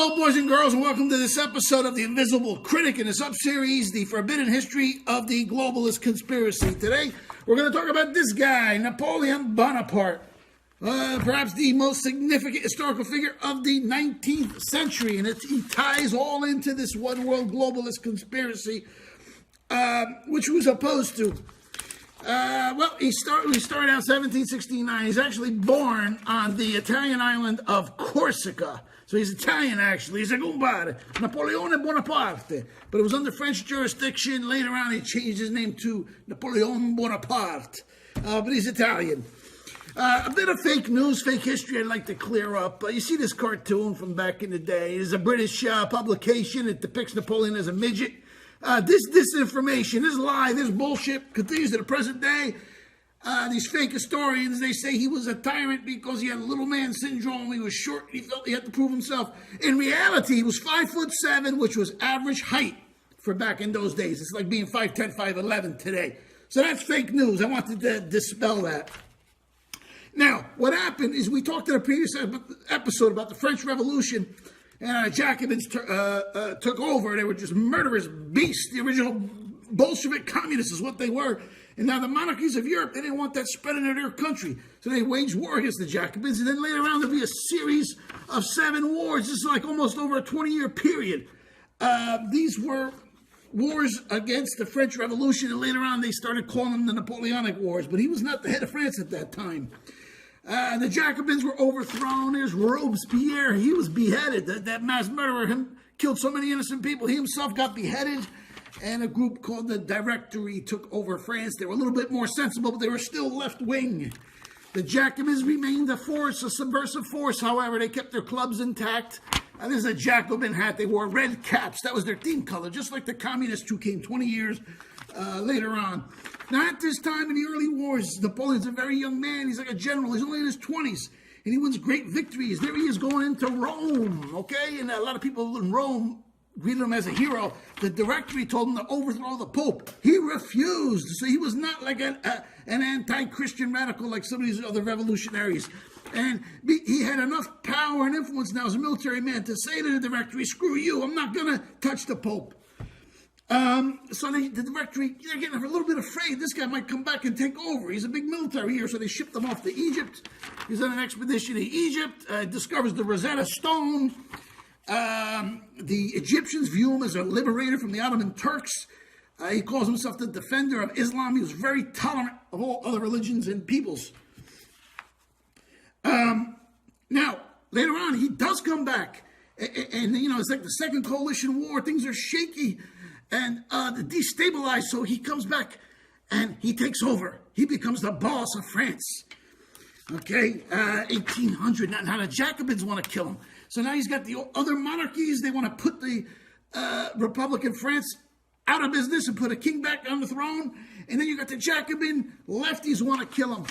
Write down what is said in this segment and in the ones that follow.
Hello, boys and girls, and welcome to this episode of The Invisible Critic in the sub-series, The Forbidden History of the Globalist Conspiracy. Today, we're going to talk about this guy, Napoleon Bonaparte, perhaps the most significant historical figure of the 19th century, and he ties all into this one-world globalist conspiracy, which he was opposed to. We started out 1769. He's actually born on the Italian island of Corsica. So he's Italian, actually. He's a Gombare, Napoleone Bonaparte. But it was under French jurisdiction. Later on, he changed his name to Napoleon Bonaparte. But he's Italian. A bit of fake news, fake history I'd like to clear up. You see this cartoon from back in the day. It's a British publication. It depicts Napoleon as a midget. This disinformation, this lie, this bullshit continues to the present day. These fake historians, they say he was a tyrant because he had little man syndrome. He was short. He felt he had to prove himself. In reality, he was 5'7", which was average height for back in those days. It's like being 5'10", 5'11" today. So that's fake news. I wanted to dispel that. Now, what happened is we talked in a previous episode about the French Revolution, and Jacobins took over. They were just murderous beasts. The original Bolshevik communists is what they were. And now the monarchies of Europe, they didn't want that spread into their country. So they waged war against the Jacobins. And then later on, there'll be a series of 7 wars. This is like almost over a 20-year period. These were wars against the French Revolution. And later on, they started calling them the Napoleonic Wars. But he was not the head of France at that time. The Jacobins were overthrown. There's Robespierre. He was beheaded. That mass murderer killed so many innocent people. He himself got beheaded. And a group called the Directory took over France. They were a little bit more sensible, but they were still left-wing. The Jacobins remained a force, a subversive force. However, they kept their clubs intact. This is a Jacobin hat. They wore red caps. That was their theme color, just like the communists who came 20 years later on. Now, at this time in the early wars, Napoleon's a very young man. He's like a general. He's only in his 20s, and he wins great victories. There he is going into Rome, okay? And a lot of people in Rome greeted him as a hero. The Directory told him to overthrow the Pope. He refused. So he was not like an anti-Christian radical like some of these other revolutionaries. And he had enough power and influence now as a military man to say to the Directory, screw you, I'm not going to touch the Pope. So the Directory, they're getting a little bit afraid. This guy might come back and take over. He's a big military here, so they shipped him off to Egypt. He's on an expedition to Egypt, discovers the Rosetta Stone. The Egyptians view him as a liberator from the Ottoman Turks. He calls himself the defender of Islam. He was very tolerant of all other religions and peoples. Now, later on, he does come back. And it's like the Second Coalition War. Things are shaky and destabilized. So he comes back and he takes over. He becomes the boss of France. Okay, 1800. Now the Jacobins want to kill him. So now he's got the other monarchies. They want to put the Republican France out of business and put a king back on the throne. And then you got the Jacobin lefties who want to kill him.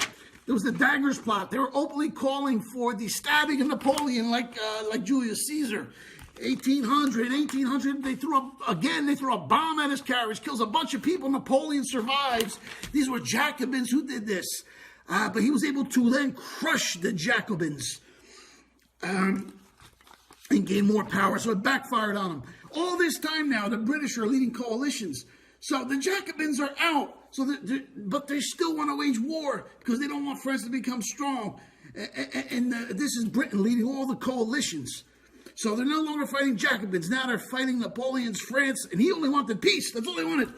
There was the Daggers plot. They were openly calling for the stabbing of Napoleon like Julius Caesar. 1800, they threw a bomb at his carriage, kills a bunch of people. Napoleon survives. These were Jacobins who did this. But he was able to then crush the Jacobins. And gain more power, so it backfired on him. All this time now, the British are leading coalitions. So the Jacobins are out, but they still want to wage war because they don't want France to become strong. And this is Britain leading all the coalitions. So they're no longer fighting Jacobins. Now they're fighting Napoleon's France, and he only wanted peace. That's all they wanted.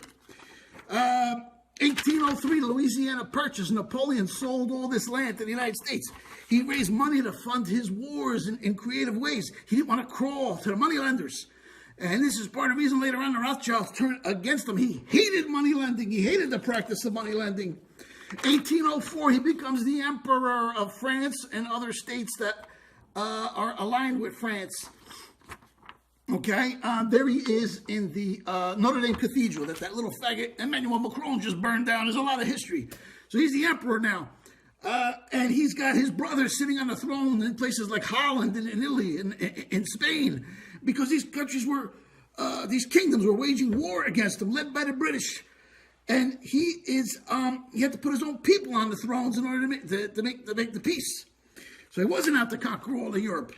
1803, Louisiana Purchase. Napoleon sold all this land to the United States. He raised money to fund his wars in creative ways. He didn't want to crawl to the moneylenders. And this is part of the reason later on the Rothschilds turned against him. He hated money lending. He hated the practice of money lending. 1804, he becomes the emperor of France and other states that are aligned with France. Okay, there he is in the Notre Dame Cathedral that little faggot Emmanuel Macron just burned down. There's a lot of history. So he's the emperor now. And he's got his brothers sitting on the throne in places like Holland and in Italy and in Spain, because these countries these kingdoms were waging war against him, led by the British. And he had to put his own people on the thrones in order to make the peace. So he wasn't out to conquer all of Europe.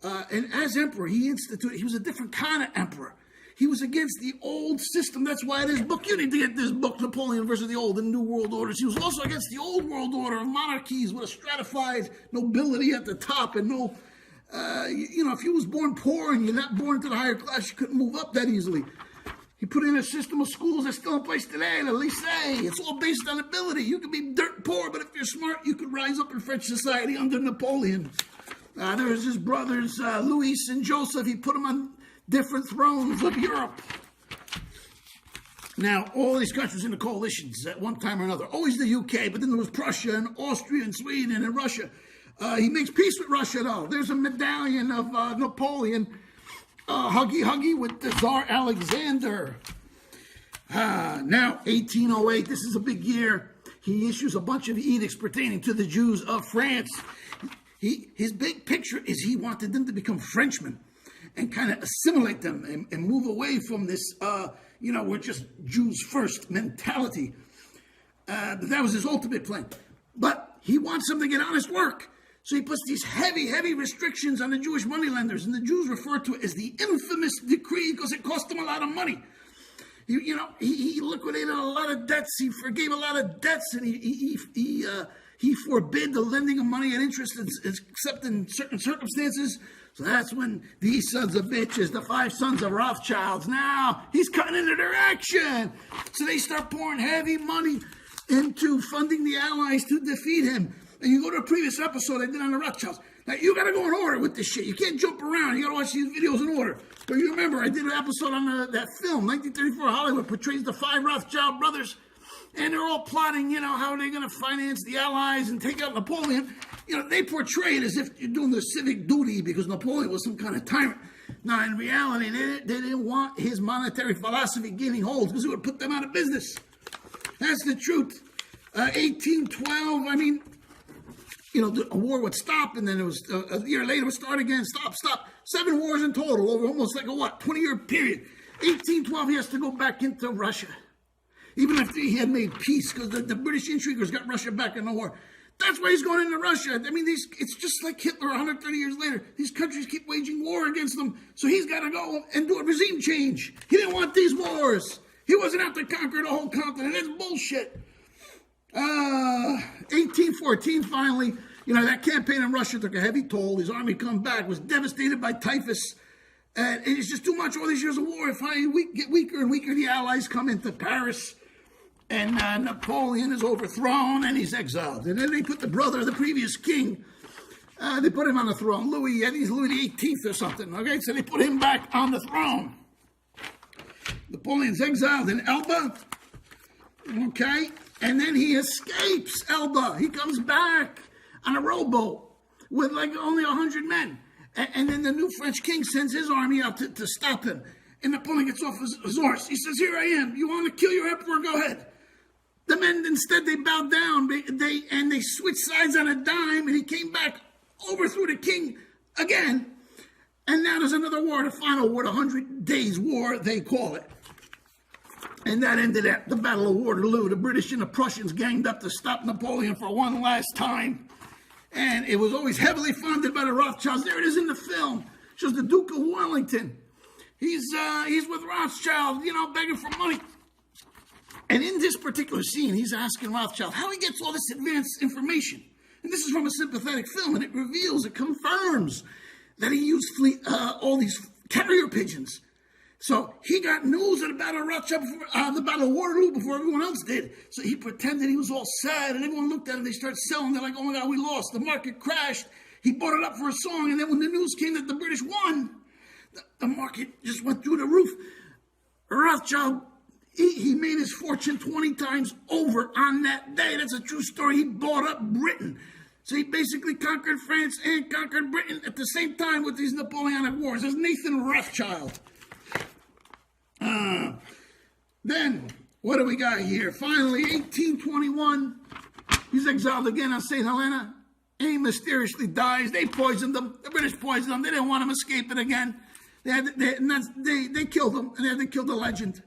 And as emperor, he was a different kind of emperor. He was against the old system. That's why in his book, you need to get this book, Napoleon versus the Old and New World Orders. He was also against the old world order of monarchies with a stratified nobility at the top and no, if you was born poor and you're not born into the higher class, you couldn't move up that easily. He put in a system of schools that's still in place today, the lycée. It's all based on ability. You could be dirt poor, but if you're smart, you could rise up in French society under Napoleon. There was his brothers, Louis and Joseph. He put them on different thrones of Europe. Now, all these countries in the coalitions at one time or another. Always the UK, but then there was Prussia and Austria and Sweden and Russia. He makes peace with Russia, though. There's a medallion of Napoleon, huggy with the Tsar Alexander. Now, 1808, this is a big year. He issues a bunch of edicts pertaining to the Jews of France. His big picture is he wanted them to become Frenchmen and kind of assimilate them and move away from this, we're just Jews first mentality. That was his ultimate plan. But he wants them to get honest work. So he puts these heavy restrictions on the Jewish moneylenders. And the Jews refer to it as the infamous decree because it cost them a lot of money. He liquidated a lot of debts. He forgave a lot of debts. And he forbid the lending of money at interest except in certain circumstances. So that's when these sons of bitches, the 5 sons of Rothschilds, now he's cutting into their action. So they start pouring heavy money into funding the Allies to defeat him. And you go to a previous episode I did on the Rothschilds. Now, you got to go in order with this shit. You can't jump around. You got to watch these videos in order. But you remember, I did an episode on that film, 1934 Hollywood, portrays the 5 Rothschild brothers. And they're all plotting, how are they going to finance the Allies and take out Napoleon. They portray it as if you're doing their civic duty because Napoleon was some kind of tyrant. Now, in reality, they didn't want his monetary philosophy gaining hold because it would put them out of business. That's the truth. 1812, a war would stop, and then it was a year later it would start again. Stop. 7 wars in total over almost like a 20-year period. 1812, he has to go back into Russia. Even after he had made peace, because the British intriguers got Russia back in the war. That's why he's going into Russia. It's just like Hitler 130 years later. These countries keep waging war against them, so he's got to go and do a regime change. He didn't want these wars. He wasn't out to conquer the whole continent. That's bullshit. 1814, finally, that campaign in Russia took a heavy toll. His army come back, was devastated by typhus. And it's just too much, all these years of war. Finally, get weaker and weaker. The Allies come into Paris. And Napoleon is overthrown and he's exiled. And then they put the brother of the previous king, they put him on the throne. Louis, I think he's Louis the 18th or something. Okay, so they put him back on the throne. Napoleon's exiled in Elba. Okay, and then he escapes Elba. He comes back on a rowboat with like only 100 men. And then the new French king sends his army out to stop him. And Napoleon gets off his horse. He says, here I am. You want to kill your emperor? Go ahead. The men, instead, they bowed down. They switched sides on a dime. And he came back, overthrew the king again. And now there's another war, the final war, the 100 Days War, they call it. And that ended at the Battle of Waterloo. The British and the Prussians ganged up to stop Napoleon for one last time. And it was always heavily funded by the Rothschilds. There it is in the film. It shows the Duke of Wellington. He's with Rothschild, begging for money. And in this particular scene, he's asking Rothschild how he gets all this advanced information. And this is from a sympathetic film, and it confirms that he used all these carrier pigeons. So he got news of the Battle of Rothschild, the Battle of Waterloo before everyone else did. So he pretended he was all sad, and everyone looked at him. They started selling. They're like, oh my God, we lost. The market crashed. He bought it up for a song, and then when the news came that the British won, the market just went through the roof. Rothschild, he made his fortune 20 times over on that day. That's a true story. He bought up Britain. So he basically conquered France and conquered Britain at the same time with these Napoleonic Wars. There's Nathan Rothschild. Then, what do we got here? Finally, 1821, he's exiled again on St. Helena. And he mysteriously dies. They poisoned him. The British poisoned him. They didn't want him escaping again. They killed him, and they had to kill the legend.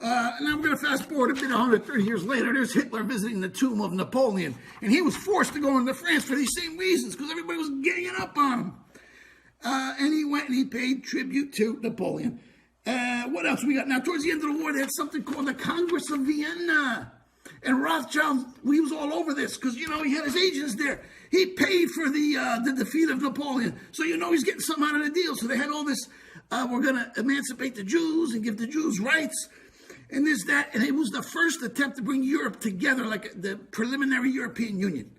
Now we're going to fast forward a bit, 130 years later. There's Hitler visiting the tomb of Napoleon. And he was forced to go into France for these same reasons, because everybody was ganging up on him. and he went and he paid tribute to Napoleon. What else we got? Now, towards the end of the war, they had something called the Congress of Vienna. And Rothschild, he was all over this because, he had his agents there. He paid for the defeat of Napoleon. So, he's getting something out of the deal. So they had all this, we're going to emancipate the Jews and give the Jews rights and this, that. And it was the first attempt to bring Europe together, like the preliminary European Union.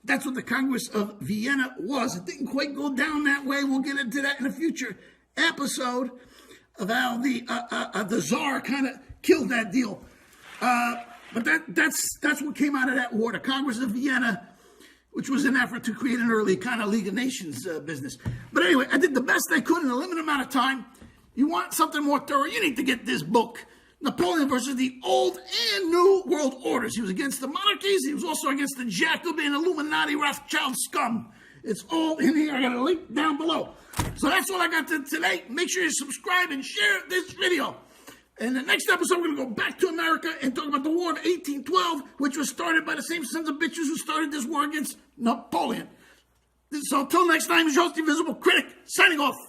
That's what the Congress of Vienna was. It didn't quite go down that way. We'll get into that in a future episode of how the Tsar kind of killed that deal. But that's what came out of that war, the Congress of Vienna, which was an effort to create an early kind of League of Nations business. But anyway, I did the best I could in a limited amount of time. You want something more thorough, you need to get this book, Napoleon versus the Old and New World Orders. He was against the monarchies. He was also against the Jacobin, Illuminati, Rothschild scum. It's all in here. I got a link down below. So that's all I got today. Make sure you subscribe and share this video. In the next episode, we're going to go back to America and talk about the War of 1812, which was started by the same sons of bitches who started this war against Napoleon. So until next time, it's your host, the Invisible Critic, signing off.